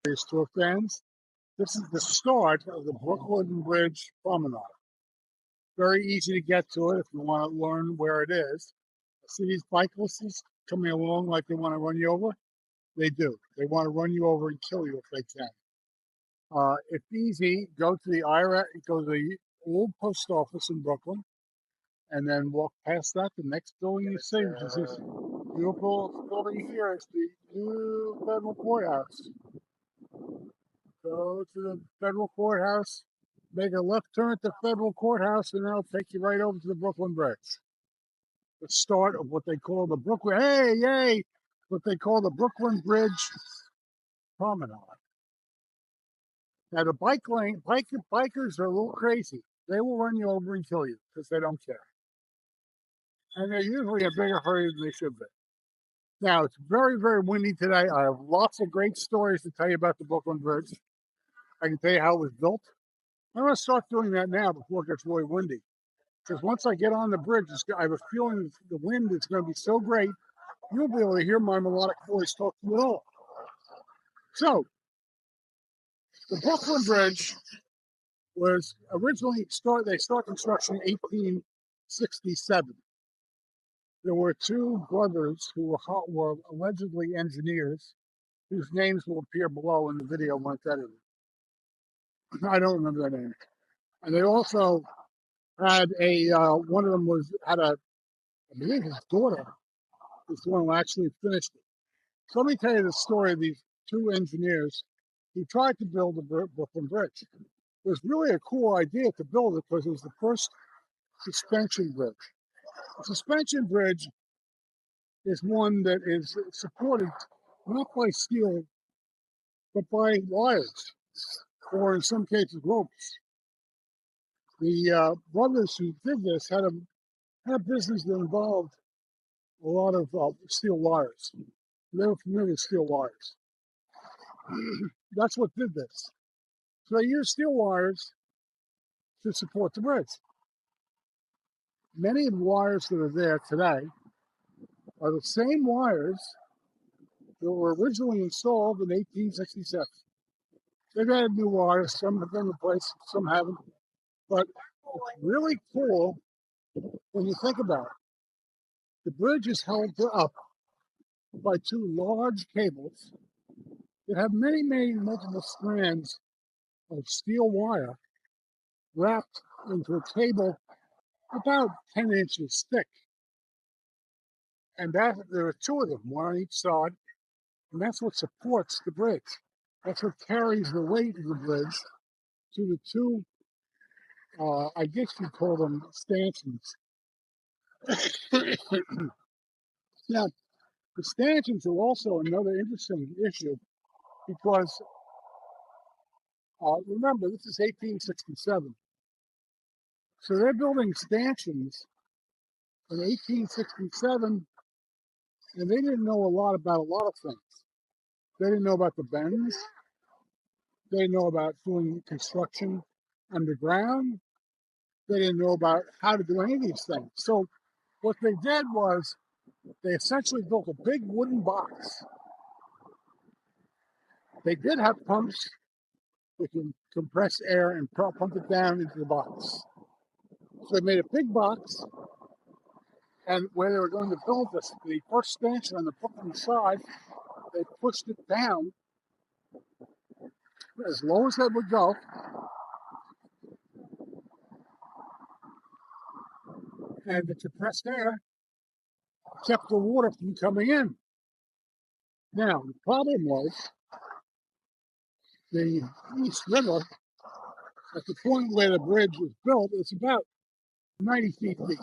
These two fans. This is the start of the Brooklyn Bridge Promenade. Very easy to get to it if you want to learn where it is. See these bicyclists coming along like they want to run you over? They do. They want to run you over and kill you if they can. It's easy. Go to the the old post office in Brooklyn, and then walk past that. The next building you see, which is this beautiful building here, is the new federal courthouse. Go to the federal courthouse, make a left turn at the federal courthouse, and that'll take you right over to the Brooklyn Bridge. The start of what they call the Brooklyn, what they call the Brooklyn Bridge Promenade. Now, the bikers are a little crazy. They will run you over and kill you because they don't care. And they're usually in a bigger hurry than they should be. Now, it's very, very windy today. I have lots of great stories to tell you about the Brooklyn Bridge. I can tell you how it was built. I'm going to start doing that now before it gets really windy. Because once I get on the bridge, I have a feeling the wind is going to be so great, you'll be able to hear my melodic voice talk to you at all. So, the Brooklyn Bridge was originally they started construction in 1867. There were two brothers who were allegedly engineers, whose names will appear below in the video when it's edited. I don't remember their name. And they also had one of them I believe his daughter is the one who actually finished it. So let me tell you the story of these two engineers who tried to build the Brooklyn Bridge. It was really a cool idea to build it because it was the first suspension bridge. A suspension bridge is one that is supported not by steel, but by wires, or in some cases, ropes. The brothers who did this had a business that involved a lot of steel wires. They were familiar with steel wires. That's what did this. So they used steel wires to support the bridge. Many of the wires that are there today are the same wires that were originally installed in 1867. They've added new wires, some have been replaced, some haven't. But it's really cool when you think about it. The bridge is held up by two large cables that have many, many multiple strands of steel wire wrapped into a cable about 10 inches thick. And there are two of them, one on each side, and that's what supports the bridge. That's what carries the weight of the bridge to the two, I guess you'd call them stanchions. Now, the stanchions are also another interesting issue because, remember, this is 1867. So they're building stanchions in 1867, and they didn't know a lot about a lot of things. They didn't know about the bends. They didn't know about doing construction underground. They didn't know about how to do any of these things. So what they did was they essentially built a big wooden box. They did have pumps that can compress air and pump it down into the box. So they made a big box, and where they were going to build the first stanchion on the Brooklyn side, they pushed it down as low as they would go. And the compressed air kept the water from coming in. Now, the problem was the East River, at the point where the bridge was built, it's about 90 feet deep.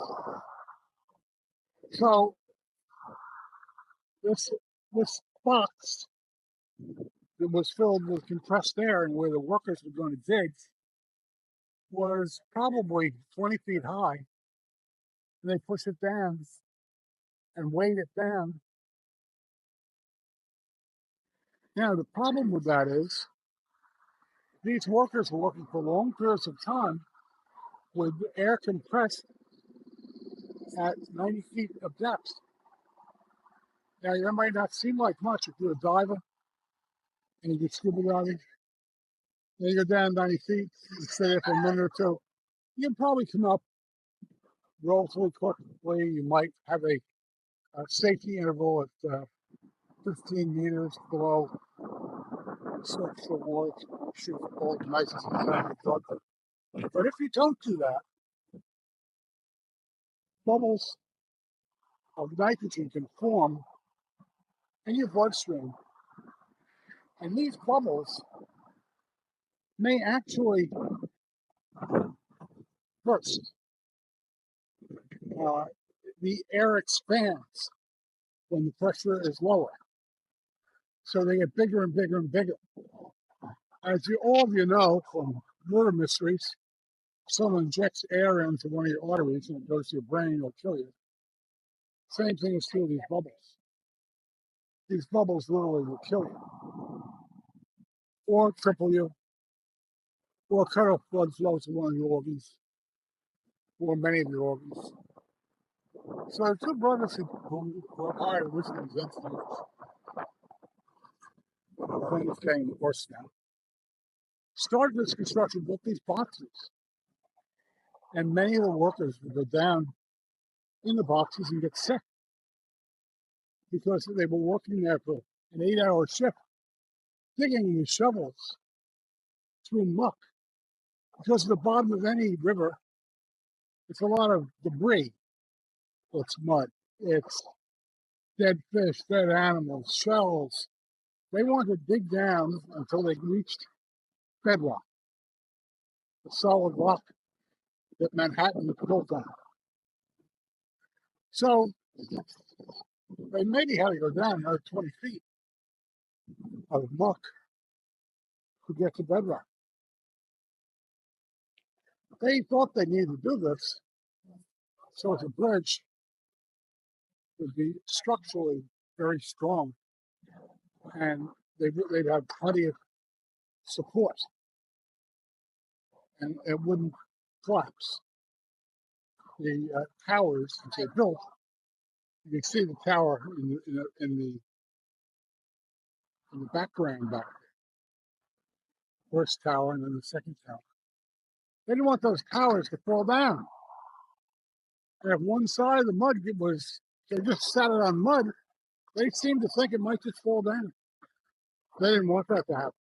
So this box that was filled with compressed air and where the workers were going to dig was probably 20 feet high. And they pushed it down and weighed it down. Now, the problem with that is these workers were working for long periods of time with air compressed at 90 feet of depth. Now, that might not seem like much if you're a diver, and you get scuba diving. Then you go down 90 feet, you stay there for a minute or two. You can probably come up relatively quickly. You might have a safety interval at 15 meters below the surface of the water. Shoot the ball as nice as you can. But if you don't do that, bubbles of nitrogen can form in your bloodstream. And these bubbles may actually burst. The air expands when the pressure is lower. So they get bigger and bigger and bigger. As all of you know from murder mysteries, someone injects air into one of your arteries and it goes to your brain, it'll kill you. Same thing is true of these bubbles. These bubbles literally will kill you, or cripple you, or cut off blood flow to one of your organs, or many of your organs. So the two brothers who were hired originally as engineers, things getting worse now, started this construction, built these boxes. And many of the workers would go down in the boxes and get sick because they were working there for an 8-hour shift, digging with shovels through muck. Because at the bottom of any river, it's a lot of debris. It's mud. It's dead fish, dead animals, shells. They wanted to dig down until they reached bedrock, the solid rock that Manhattan was built on. So they maybe had to go down another 20 feet of muck to get to bedrock. They thought they needed to do this so the bridge would be structurally very strong and they'd have plenty of support and it wouldn't collapse. The towers that they built, you can see the tower in the background back there. First tower and then the second tower. They didn't want those towers to fall down. And if one side of the mud they just sat it on mud, they seemed to think it might just fall down. They didn't want that to happen.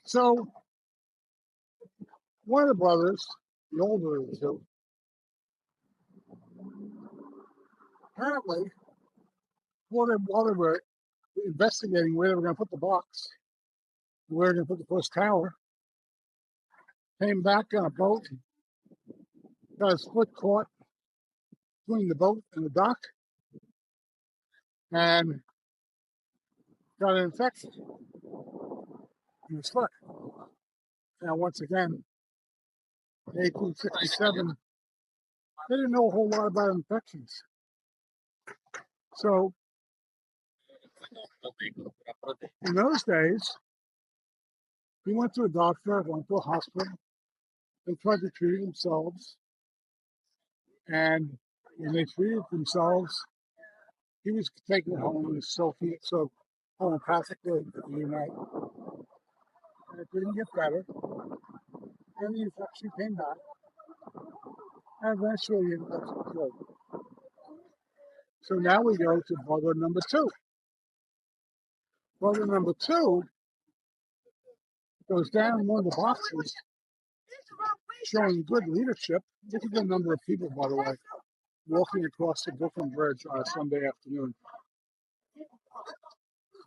So one of the brothers, the older of the two, apparently, while they were investigating where they were going to put the box, where they were going to put the first tower, came back on a boat, got his foot caught between the boat and the dock, and got an infection in his foot. Now, once again, in 1867, they didn't know a whole lot about infections. So, in those days, he went to a doctor, went to a hospital, they tried to treat themselves. And when they treated themselves, he was taken home and so homeopathically reunited. And it didn't get better. And the infection came back. And eventually the infection killed. So now we go to brother number two. Brother number two goes down one of the boxes, showing good leadership. Look at the number of people, by the way, walking across the Brooklyn Bridge on a Sunday afternoon.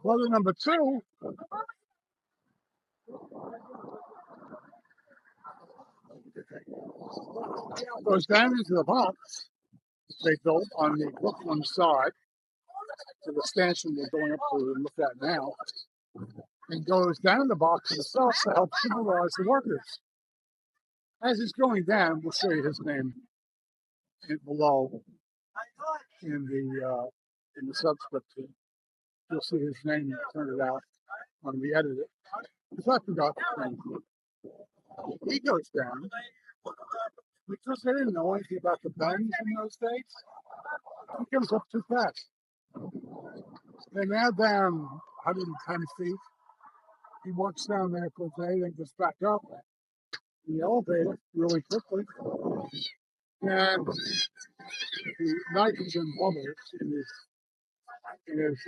Brother number two goes down into the box they built on the Brooklyn side to the stanchion we're going up to and look at now, and goes down the box itself to help supervise the workers. As he's going down, we'll show you his name below in the subscript here. You'll see his name printed out when we edit it. Because I forgot the name. He goes down because they didn't know anything about the bends in those days. He comes up too fast. They're now down 110 feet. he walks down there for the day, then goes back up in the elevator really quickly. And the nitrogen bubbles in his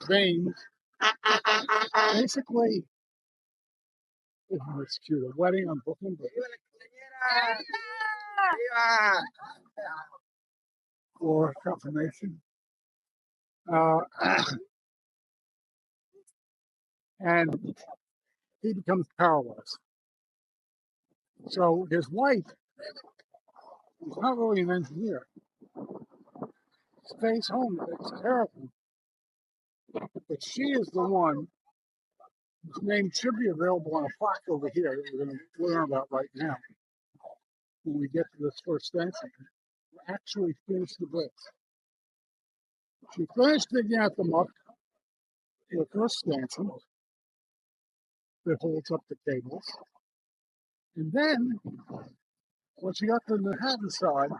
veins basically, isn't this cute? A wedding on Brooklyn Bridge. For confirmation. And he becomes paralyzed. So his wife, who's not really an engineer, stays home and takes care of him. But she is the one whose name should be available on a plaque over here that we're going to learn about right now when we get to this first stanza. Actually finished the bridge. She finished digging out the muck, the first stanza that holds up the cables. And then, when she got to the Manhattan side,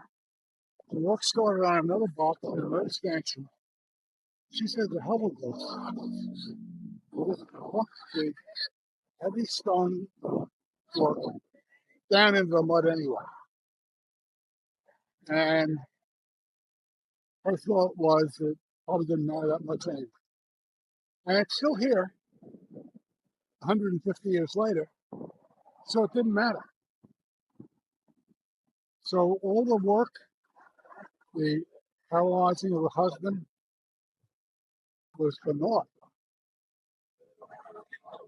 the work started on another box and another stanchion. She said, the hell with this. We'll just pump the heavy stone work down into the mud anyway. And her thought was that it probably didn't matter that much anyway. And it's still here, 150 years later, so it didn't matter. So all the work, the paralyzing of the husband, was for naught.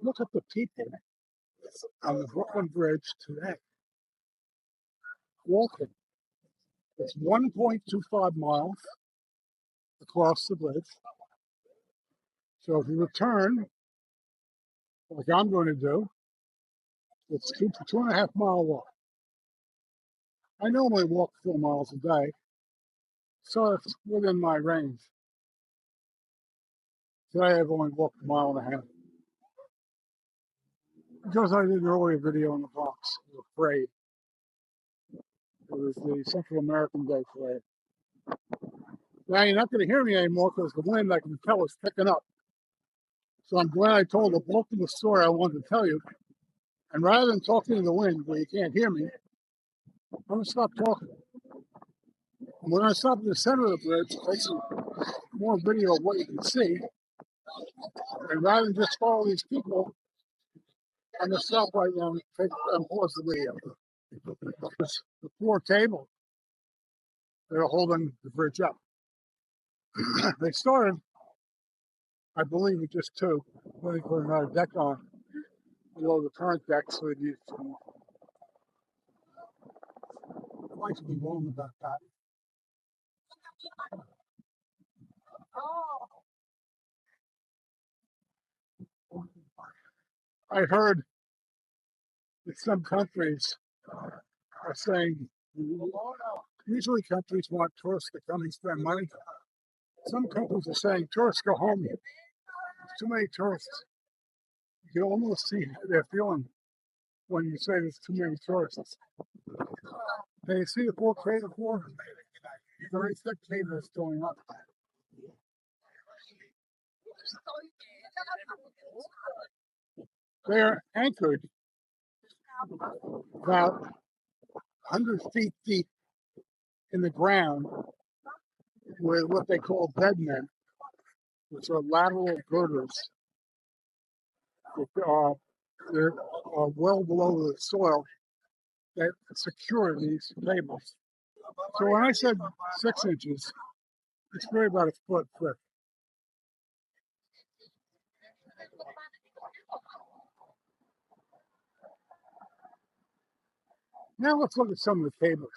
Look at the people on the Brooklyn Bridge today walking. It's 1.25 miles across the bridge. So if you return, like I'm going to do, it's 2.5 mile walk. I normally walk 4 miles a day, so it's within my range. Today I've only walked 1.5 miles. Because I did an earlier video in the box, I was afraid. It was the Central American Day Parade. Now you're not going to hear me anymore because the wind, I can tell, is picking up. So I'm glad I told the bulk of the story I wanted to tell you. And rather than talking to the wind where you can't hear me, I'm going to stop talking. And we're going to stop in the center of the bridge, take some more video of what you can see. And rather than just follow these people, I'm going to stop right now and pause the video. It's the 4 cables that are holding the bridge up. They started, I believe, with just 2. Then they put another deck on below the current deck, so they used 2 more. I'd like to be wrong about that. I heard that some countries are saying, usually countries want tourists to come and spend money. Some countries are saying, tourists go home. There's too many tourists. You can almost see how they're feeling when you say there's too many tourists. Can you see the 4 crater floor? Very thick craters going up. They're anchored about 100 feet deep in the ground with what they call bedmen, which are lateral girders. They're well below the soil that secure these cables. So when I said 6 inches, it's really about a foot thick. Now let's look at some of the cables.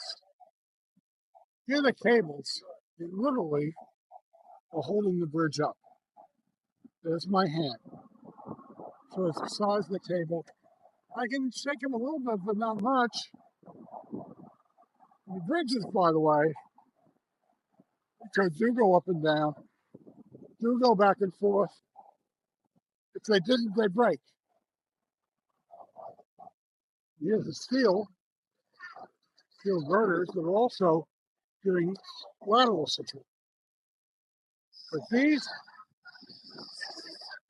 Here are the cables that literally are holding the bridge up. There's my hand. So it's the size of the cable. I can shake them a little bit, but not much. The bridges, by the way, because do go up and down, do go back and forth. If they didn't, they break. Here's the steel girders that are also giving lateral support. But these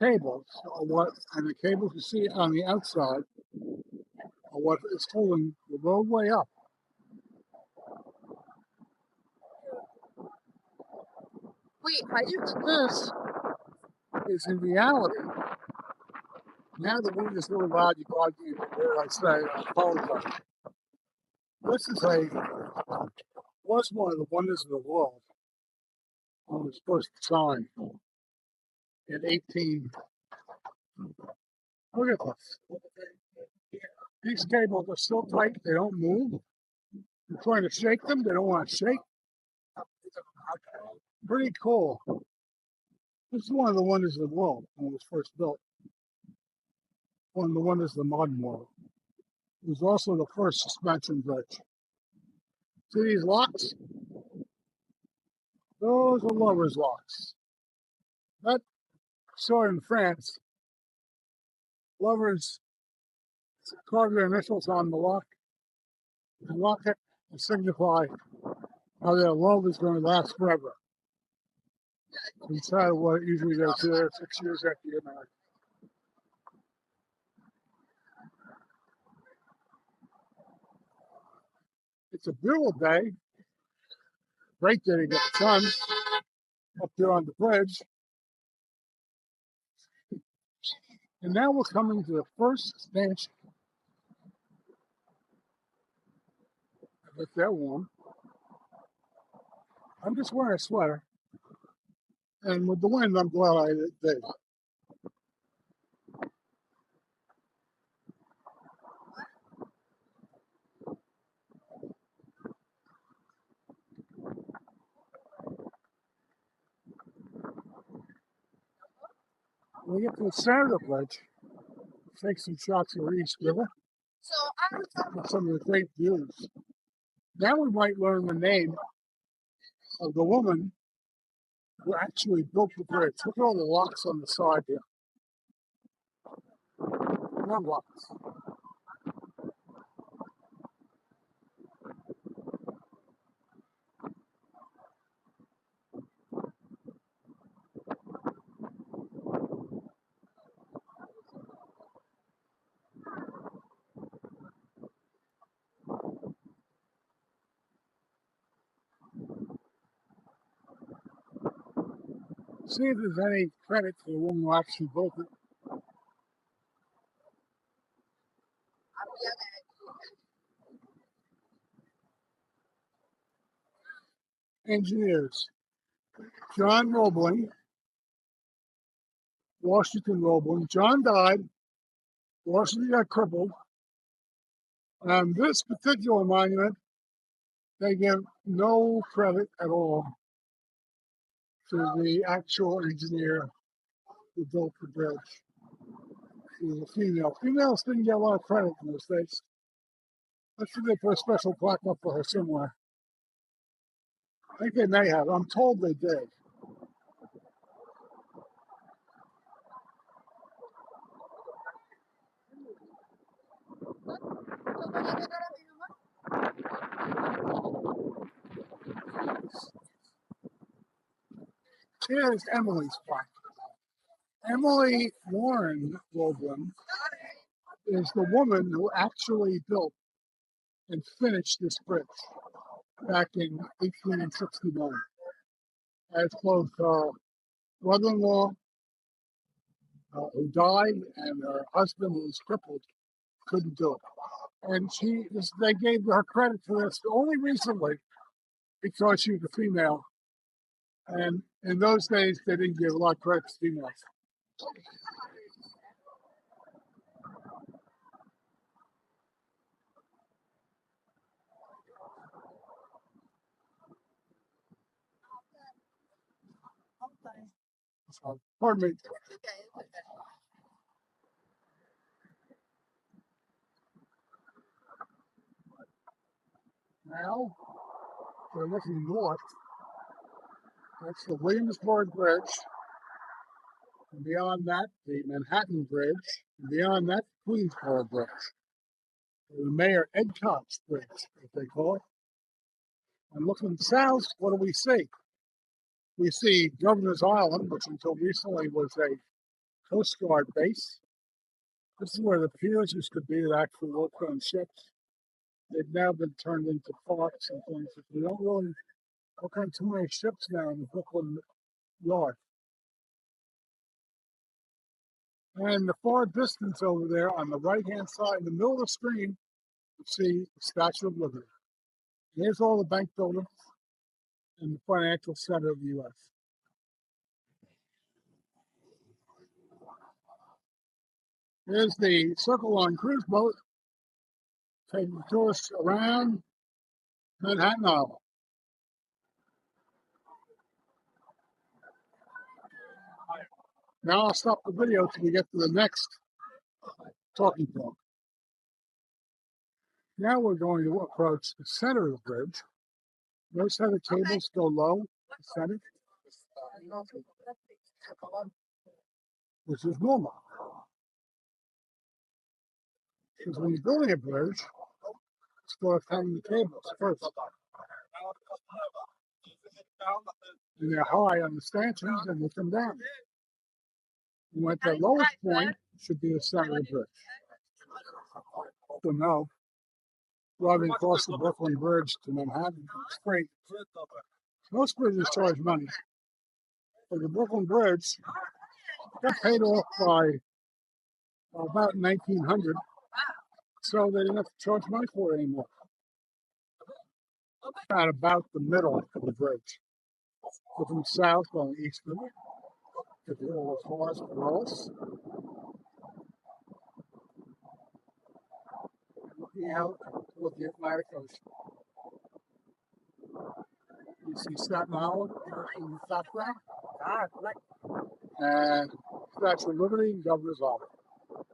cables are what, and the cables you see on the outside are what is holding the roadway up. Wait, are you? This is in reality. Now the wind is really loud. You probably can't hear what I say. I apologize. This was one of the wonders of the world when it was first designed in 18. Look at this. These cables are so tight they don't move. You're trying to shake them, they don't want to shake. Pretty cool. This is one of the wonders of the world when it was first built. One of the wonders of the modern world. It was also the first suspension bridge. See these locks? Those are lovers' locks. That saw in France. Lovers carve their initials on the lock and lock it and signify how their love is going to last forever. Inside of what usually goes there 6 years after you're married. It's a beautiful day. Great day to get the sun up there on the bridge. And now we're coming to the first station. I bet they're warm. I'm just wearing a sweater. And with the wind, I'm glad I did. When we get to the center of the bridge, take some shots of the East River. So I was talking With some of the great views. Now we might learn the name of the woman who actually built the bridge. Look at all the locks on the side here. No locks. See if there's any credit to the woman who actually built it. Engineers. John Roebling, Washington Roebling. John died. Washington got crippled. And this particular monument, they give no credit at all to the actual engineer who built the bridge. She was a female. Females didn't get a lot of credit in those days. Let's see if they put a special plaque up for her somewhere. I think they may have. I'm told they did. Here's Emily's plaque. Emily Warren Roebling is the woman who actually built and finished this bridge back in 1869. As close her brother-in-law who died and her husband who was crippled couldn't do it. And they gave her credit for this only recently because she was a female. And in those days, they didn't give a lot of credit to females. Pardon me. Now, we're looking north. That's the Williamsburg Bridge. And beyond that, the Manhattan Bridge. And beyond that, the Queensboro Bridge. The Mayor Ed Cox Bridge, as they call it. And looking south, what do we see? We see Governor's Island, which until recently was a Coast Guard base. This is where the piers used to be that actually worked on ships. They've now been turned into parks and things. We don't really look on too many ships now in the Brooklyn yard. And in the far distance over there on the right-hand side, in the middle of the screen, you see the Statue of Liberty. Here's all the bank buildings and the financial center of the U.S. Here's the Circle Line cruise boat taking tourists around Manhattan Hall. Now I'll stop the video till we get to the next talking point. Now we're going to approach the center of the bridge. Notice how the tables go low, the center, which is normal. Because when you're building a bridge, start having the tables first. And they're high on the stanchions and they come down. And at the lowest point should be the center of the bridge. So now, driving across the Brooklyn Bridge to Manhattan, it's free. Most bridges charge money. But the Brooklyn Bridge got paid off by about 1900, so they didn't have to charge money for it anymore. At about the middle of the bridge. Looking south, going eastward. Get the old forest below us. Looking out toward the Atlantic Ocean. You see Staten Island in the background. And Statue of Liberty and Governor's Island.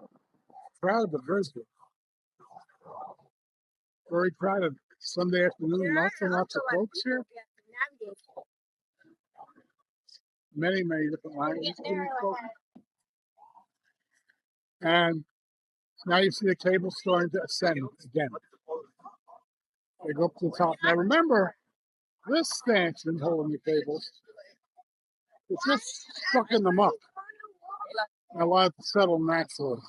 Proud but very good. Very proud of Sunday afternoon. Lots and lots of folks here. Many different languages. And now you see the cable starting to ascend again. They go up to the top. Now remember, this stanchion holding the cables, it's just stuck in the muck. And allowed it to settle naturally.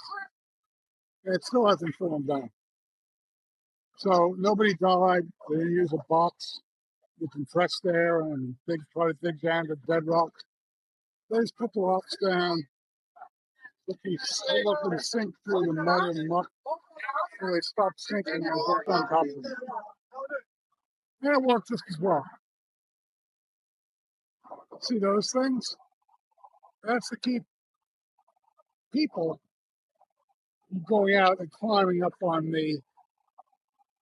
And it still hasn't fallen down. So nobody died. They didn't use a box with compressed air and try to dig down to bedrock. They just put the rocks down, looking to sink through the mud and muck. And they stopped sinking and worked on top of them. And it worked just as well. See those things? That's to keep people going out and climbing up on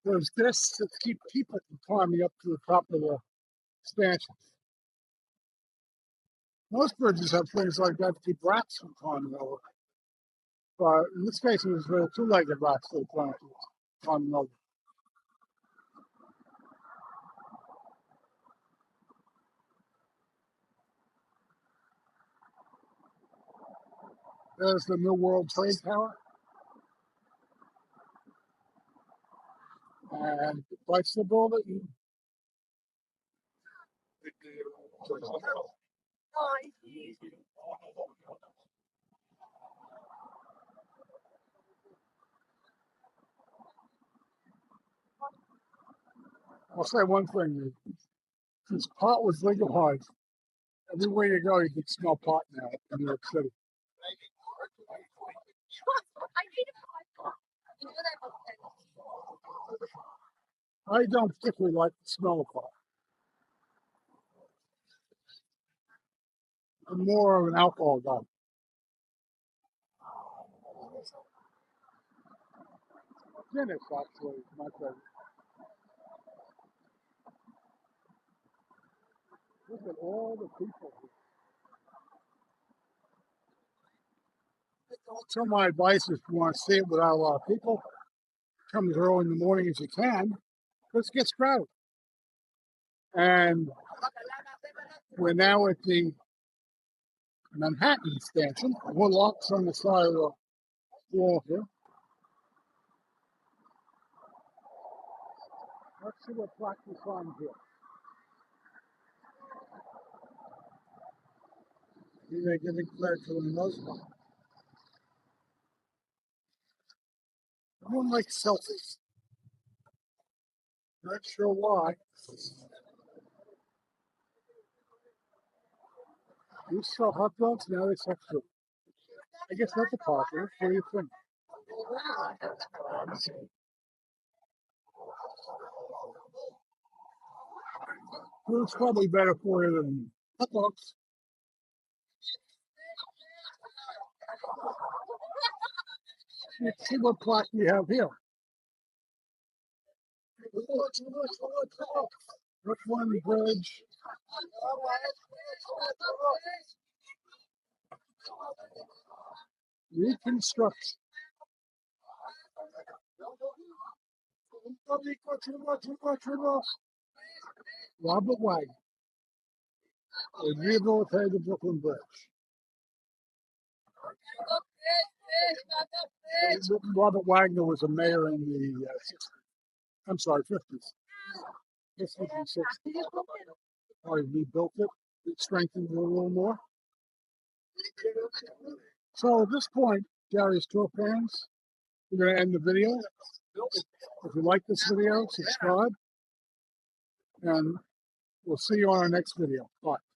those discs that keep people from climbing up to the top of the stanchions. Most bridges have things like that to keep rats from climbing over. But in this case, it was two-legged rats that were climbing over. There's the New World Trade Tower. And lights the building. I'll say one thing. Since pot was legalized, everywhere you go, you can smell pot now in New York City. I don't particularly like the smell of pot. I'm more of an alcohol guy. Guinness, actually, is my favorite. Look at all the people here. So my advice is if you want to see it without a lot of people, come as early in the morning as you can, because it gets crowded. And we're now at the Manhattan stanchion. We're locks on the side of the wall here. Let's see what plaque we find here. They're giving credit to the most one. Everyone likes selfies. Not sure why. You sell hot dogs, now they sell food. I guess that's a popular. What do you think? Food's probably better for you than hot dogs. Let's see what plaque we have here. Which one, bridge? Reconstruction. Robert Wagner. They rehabilitated the Brooklyn Bridge. Robert Wagner was a mayor in the 50s. 50s and 60s. Oh, he rebuilt it. It strengthened it a little more. So at this point, Gary's tour fans, we're going to end the video. If you like this video, subscribe. And we'll see you on our next video. Bye.